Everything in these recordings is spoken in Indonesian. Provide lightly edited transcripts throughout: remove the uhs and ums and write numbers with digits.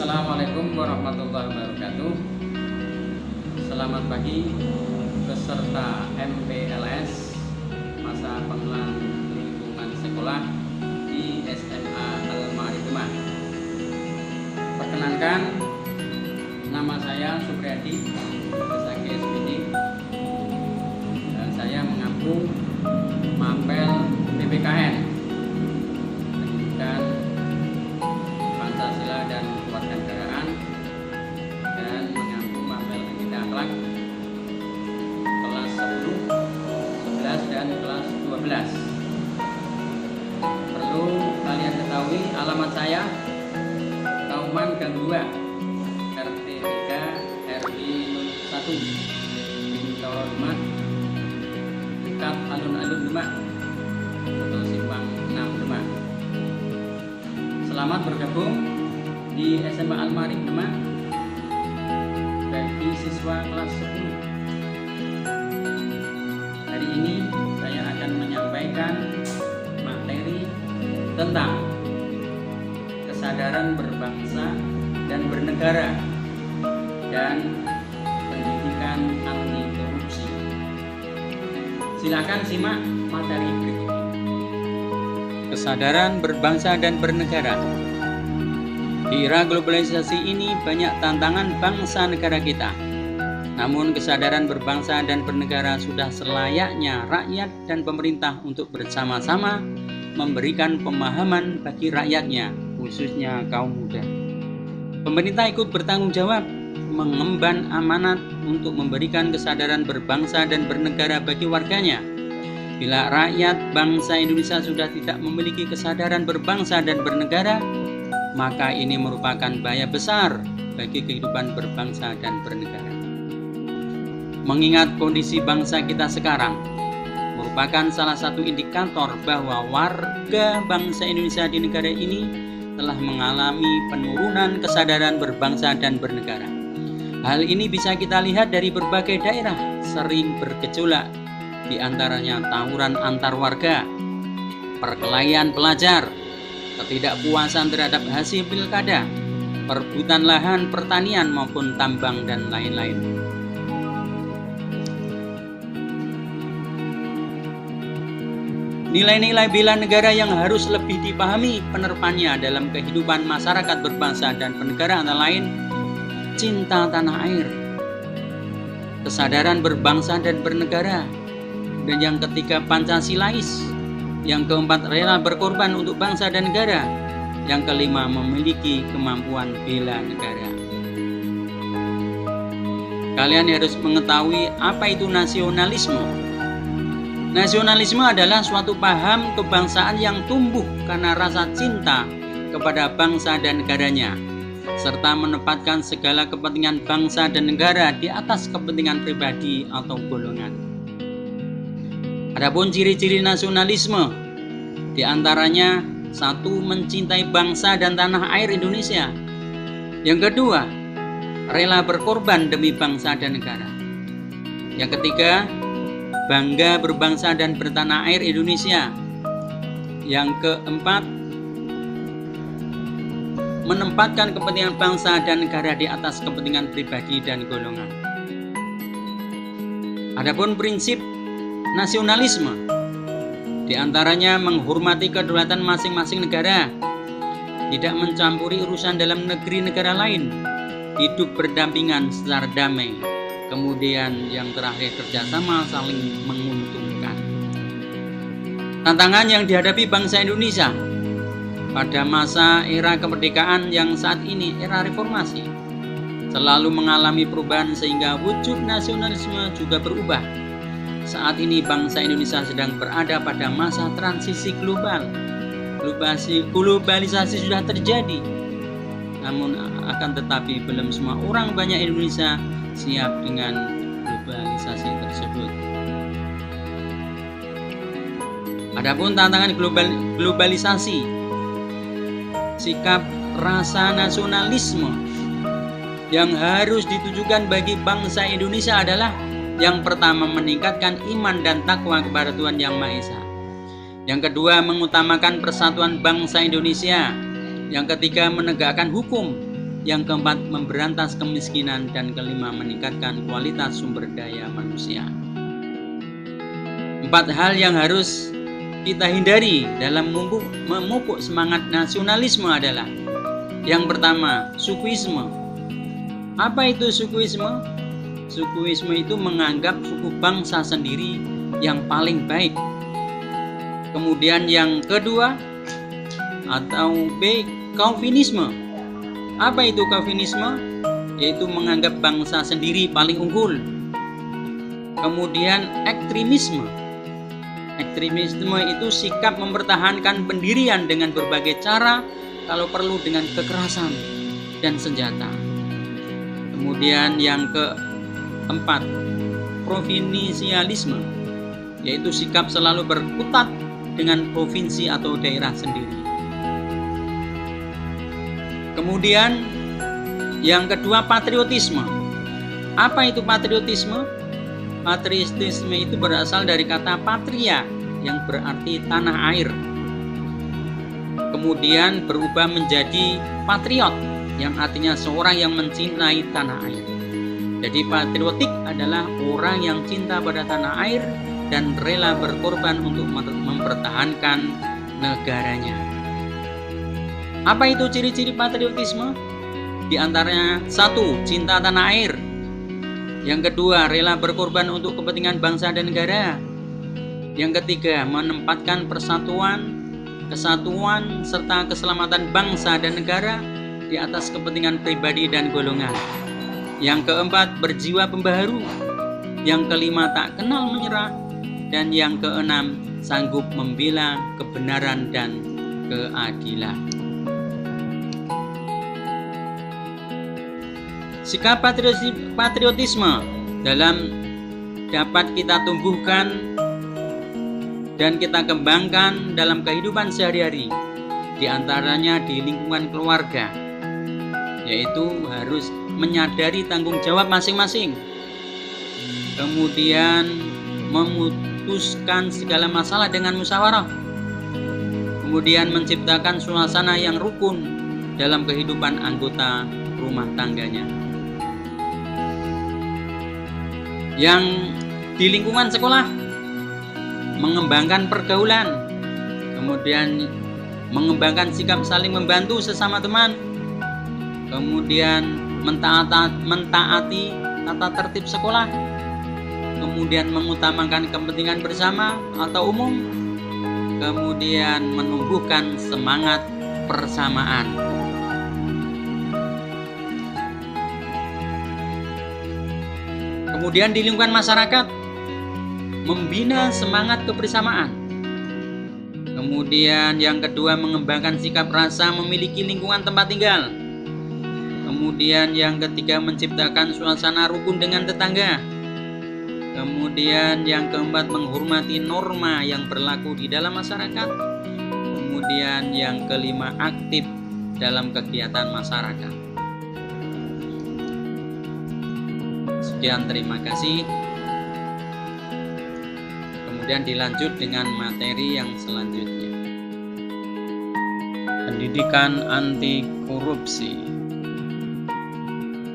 Assalamualaikum warahmatullahi wabarakatuh. Selamat pagi peserta MPLS masa pengenalan lingkungan sekolah di SMA Al-Ma'arif Demak. Perkenalkan, nama saya Supriyadi SAG SPD dan saya mengampu mapel PPKN Pendidikan Pancasila dan Kewarganegaraan dan mengampu mapel Pendidikan Akhlak kelas 10, 11 dan kelas 12. Perlu kalian ketahui alamat saya Kauman Gang 2 RT 3 RW 1 Bintoro Demak dekat alun-alun Demak atau Simpang 6 Demak. Selamat bergabung di SMA Al-Ma'arif Demak bagi siswa kelas 10. Hari ini saya akan menyampaikan materi tentang kesadaran berbangsa dan bernegara dan pendidikan anti korupsi. Silakan simak materi berikut ini. Kesadaran berbangsa dan bernegara. Di era globalisasi ini banyak tantangan bangsa negara kita. Namun kesadaran berbangsa dan bernegara sudah selayaknya rakyat dan pemerintah untuk bersama-sama memberikan pemahaman bagi rakyatnya, khususnya kaum muda. Pemerintah ikut bertanggung jawab mengemban amanat untuk memberikan kesadaran berbangsa dan bernegara bagi warganya. Bila rakyat bangsa Indonesia sudah tidak memiliki kesadaran berbangsa dan bernegara, maka ini merupakan bahaya besar bagi kehidupan berbangsa dan bernegara. Mengingat kondisi bangsa kita sekarang merupakan salah satu indikator bahwa warga bangsa Indonesia di negara ini telah mengalami penurunan kesadaran berbangsa dan bernegara. Hal ini bisa kita lihat dari berbagai daerah sering bergejolak, di antaranya tawuran antar warga, perkelahian pelajar, ketidakpuasan terhadap hasil pilkada, perebutan lahan pertanian maupun tambang dan lain-lain. Nilai-nilai bela negara yang harus lebih dipahami penerapnya dalam kehidupan masyarakat berbangsa dan bernegara antara lain cinta tanah air, kesadaran berbangsa dan bernegara, dan yang ketiga Pancasilais, yang keempat rela berkorban untuk bangsa dan negara, yang kelima memiliki kemampuan bela negara. Kalian harus mengetahui apa itu nasionalisme. Nasionalisme adalah suatu paham kebangsaan yang tumbuh karena rasa cinta kepada bangsa dan negaranya, serta menempatkan segala kepentingan bangsa dan negara di atas kepentingan pribadi atau golongan. Adapun ciri-ciri nasionalisme, diantaranya satu, mencintai bangsa dan tanah air Indonesia. Yang kedua, rela berkorban demi bangsa dan negara. Yang ketiga, bangga berbangsa dan bertanah air Indonesia. Yang keempat, menempatkan kepentingan bangsa dan negara di atas kepentingan pribadi dan golongan. Adapun prinsip nasionalisme, diantaranya menghormati kedaulatan masing-masing negara, tidak mencampuri urusan dalam negeri negara lain, hidup berdampingan secara damai, kemudian yang terakhir kerjasama saling menguntungkan. Tantangan yang dihadapi bangsa Indonesia pada masa era kemerdekaan yang saat ini era reformasi selalu mengalami perubahan sehingga wujud nasionalisme juga berubah. Saat ini bangsa Indonesia sedang berada pada masa transisi global. Globalisasi sudah terjadi. Namun akan tetapi belum semua orang banyak Indonesia siap dengan globalisasi tersebut. Adapun tantangan globalisasi, sikap rasa nasionalisme yang harus ditujukan bagi bangsa Indonesia adalah yang pertama, meningkatkan iman dan takwa kepada Tuhan Yang Maha Esa. Yang kedua, mengutamakan persatuan bangsa Indonesia. Yang ketiga, menegakkan hukum. Yang keempat, memberantas kemiskinan. Dan kelima, meningkatkan kualitas sumber daya manusia. 4 hal yang harus kita hindari dalam memupuk semangat nasionalisme adalah: yang pertama, sukuisme. Apa itu sukuisme? Sukuisme itu menganggap suku bangsa sendiri yang paling baik. Kemudian yang kedua, atau B, Calvinisme. Apa itu Calvinisme? Yaitu menganggap bangsa sendiri paling unggul. Kemudian ekstremisme. Ekstremisme itu sikap mempertahankan pendirian dengan berbagai cara, kalau perlu dengan kekerasan dan senjata. Kemudian yang keempat, provinsialisme, yaitu sikap selalu berkutat dengan provinsi atau daerah sendiri. Kemudian yang kedua, patriotisme. Apa itu patriotisme? Patriotisme itu berasal dari kata patria yang berarti tanah air. Kemudian berubah menjadi patriot yang artinya seorang yang mencintai tanah air. Jadi patriotik adalah orang yang cinta pada tanah air dan rela berkorban untuk mempertahankan negaranya. Apa itu ciri-ciri patriotisme? Di antaranya: 1. Cinta tanah air. Yang kedua, rela berkorban untuk kepentingan bangsa dan negara. Yang ketiga, menempatkan persatuan, kesatuan, serta keselamatan bangsa dan negara di atas kepentingan pribadi dan golongan. Yang keempat, berjiwa pembaharu. Yang kelima, tak kenal menyerah. Dan yang keenam, sanggup membela kebenaran dan keadilan. Sikap patriotisme dapat kita tumbuhkan dan kita kembangkan dalam kehidupan sehari-hari, di antaranya di lingkungan keluarga, yaitu harus menyadari tanggung jawab masing-masing, kemudian memutuskan segala masalah dengan musyawarah, kemudian menciptakan suasana yang rukun dalam kehidupan anggota rumah tangganya. Yang di lingkungan sekolah, mengembangkan pergaulan, kemudian mengembangkan sikap saling membantu sesama teman, kemudian mentaati tata tertib sekolah, kemudian mengutamakan kepentingan bersama atau umum, kemudian menumbuhkan semangat persamaan. Kemudian di lingkungan masyarakat, membina semangat kebersamaan. Kemudian yang kedua, mengembangkan sikap rasa memiliki lingkungan tempat tinggal. Kemudian yang ketiga, menciptakan suasana rukun dengan tetangga. Kemudian yang keempat, menghormati norma yang berlaku di dalam masyarakat. Kemudian yang kelima, aktif dalam kegiatan masyarakat. Sekian, terima kasih. Kemudian dilanjut dengan materi yang selanjutnya. Pendidikan anti korupsi.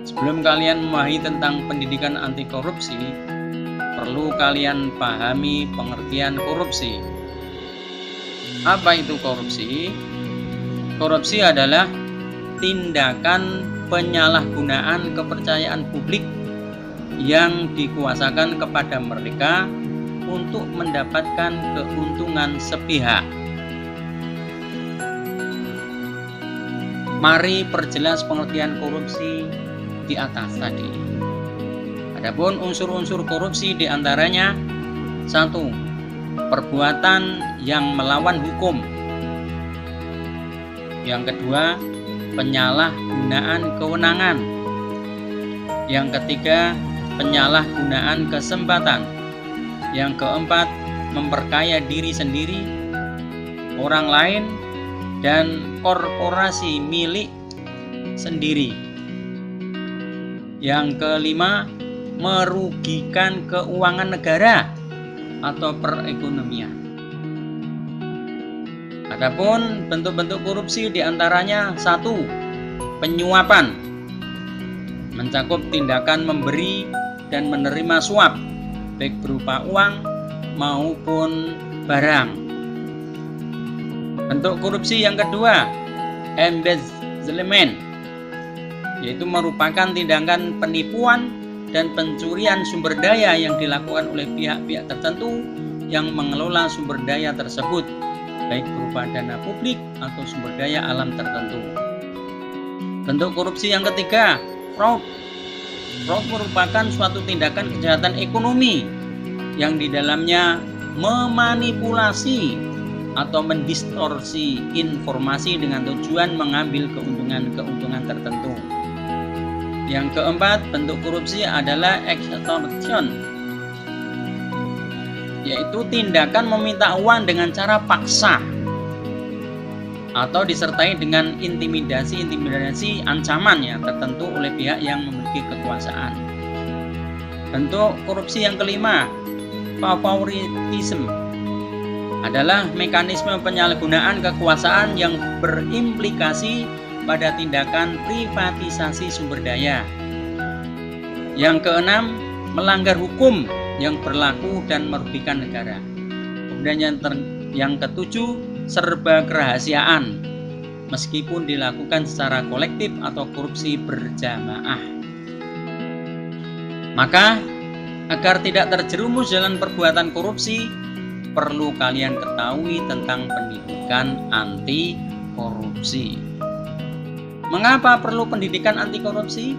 Sebelum kalian memahami tentang pendidikan anti korupsi, perlu kalian pahami pengertian korupsi. Apa itu korupsi? Korupsi adalah tindakan penyalahgunaan kepercayaan publik yang dikuasakan kepada mereka untuk mendapatkan keuntungan sepihak. Mari perjelas pengertian korupsi di atas tadi. Adapun unsur-unsur korupsi diantaranya: 1. Perbuatan yang melawan hukum. Yang kedua, penyalahgunaan kewenangan. Yang ketiga, penyalahgunaan kesempatan. Yang keempat, memperkaya diri sendiri, orang lain, dan korporasi milik sendiri. Yang kelima, merugikan keuangan negara atau perekonomian. Adapun bentuk-bentuk korupsi diantaranya: 1. penyuapan, mencakup tindakan memberi dan menerima suap, baik berupa uang maupun barang. Bentuk korupsi yang kedua, embezzlement, yaitu merupakan tindakan penipuan dan pencurian sumber daya yang dilakukan oleh pihak-pihak tertentu yang mengelola sumber daya tersebut, baik berupa dana publik atau sumber daya alam tertentu. Bentuk korupsi yang ketiga, fraud. Fraud merupakan suatu tindakan kejahatan ekonomi yang di dalamnya memanipulasi atau mendistorsi informasi dengan tujuan mengambil keuntungan tertentu. Yang keempat, bentuk korupsi adalah extortion, yaitu tindakan meminta uang dengan cara paksa atau disertai dengan intimidasi ancaman ya tertentu oleh pihak yang memiliki kekuasaan. Bentuk korupsi yang kelima, favoritism, adalah mekanisme penyalahgunaan kekuasaan yang berimplikasi pada tindakan privatisasi sumber daya. Yang keenam, melanggar hukum yang berlaku dan merugikan negara. Kemudian yang ketujuh, serba kerahasiaan, meskipun dilakukan secara kolektif atau korupsi berjamaah. Maka, agar tidak terjerumus dalam perbuatan korupsi, perlu kalian ketahui tentang pendidikan anti korupsi. Mengapa perlu pendidikan anti korupsi?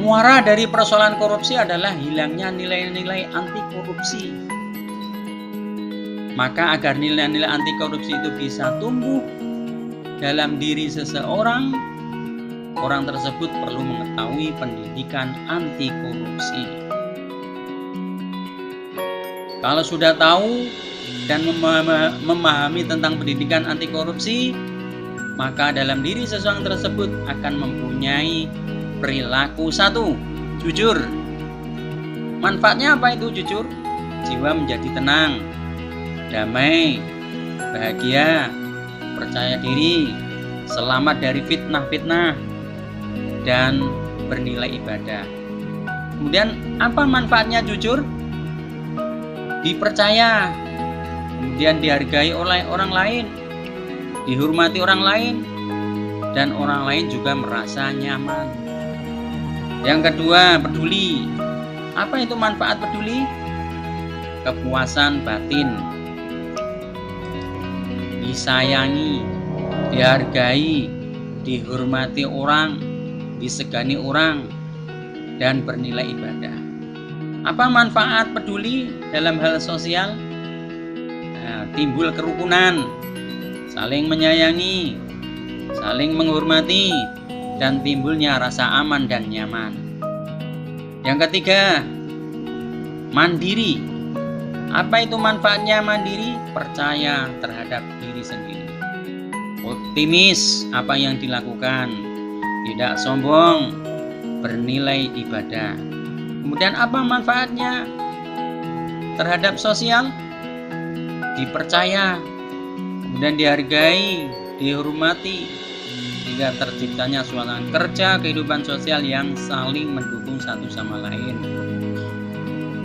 Muara dari persoalan korupsi adalah hilangnya nilai-nilai anti korupsi. Maka agar nilai-nilai anti korupsi itu bisa tumbuh dalam diri seseorang, orang tersebut perlu mengetahui pendidikan anti korupsi. Kalau sudah tahu dan memahami tentang pendidikan anti korupsi, maka dalam diri seseorang tersebut akan mempunyai perilaku satu, jujur. Manfaatnya apa itu jujur? Jiwa menjadi tenang, damai, bahagia, percaya diri, selamat dari fitnah-fitnah, dan bernilai ibadah. Kemudian apa manfaatnya jujur? Dipercaya, kemudian dihargai oleh orang lain, dihormati orang lain, dan orang lain juga merasa nyaman. Yang kedua, peduli. Apa itu manfaat peduli? Kepuasan batin, disayangi, dihargai, dihormati orang, disegani orang, dan bernilai ibadah. Apa manfaat peduli dalam hal sosial? Timbul kerukunan, saling menyayangi, saling menghormati, dan timbulnya rasa aman dan nyaman. Yang ketiga, mandiri. Apa itu manfaatnya mandiri? Percaya terhadap diri sendiri, optimis apa yang dilakukan, tidak sombong, bernilai ibadah. Kemudian apa manfaatnya terhadap sosial? Dipercaya, kemudian dihargai, dihormati, sehingga terciptanya suasana kerja kehidupan sosial yang saling mendukung satu sama lain.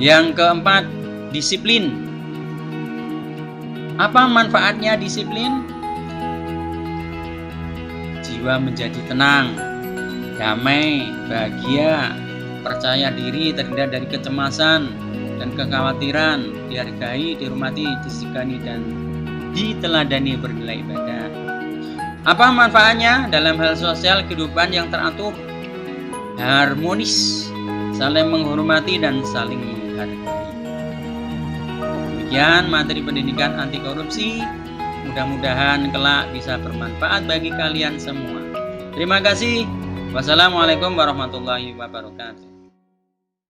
Yang keempat, disiplin. Apa manfaatnya disiplin? Jiwa menjadi tenang, damai, bahagia, percaya diri, terhindar dari kecemasan dan kekhawatiran, dihargai, dihormati, disegani, dan diteladani bernilai ibadah. Apa manfaatnya dalam hal sosial kehidupan yang teratur, harmonis, saling menghormati dan saling menghargai. Demikian materi pendidikan anti korupsi, mudah-mudahan kelak bisa bermanfaat bagi kalian semua. Terima kasih. Wassalamualaikum warahmatullahi wabarakatuh.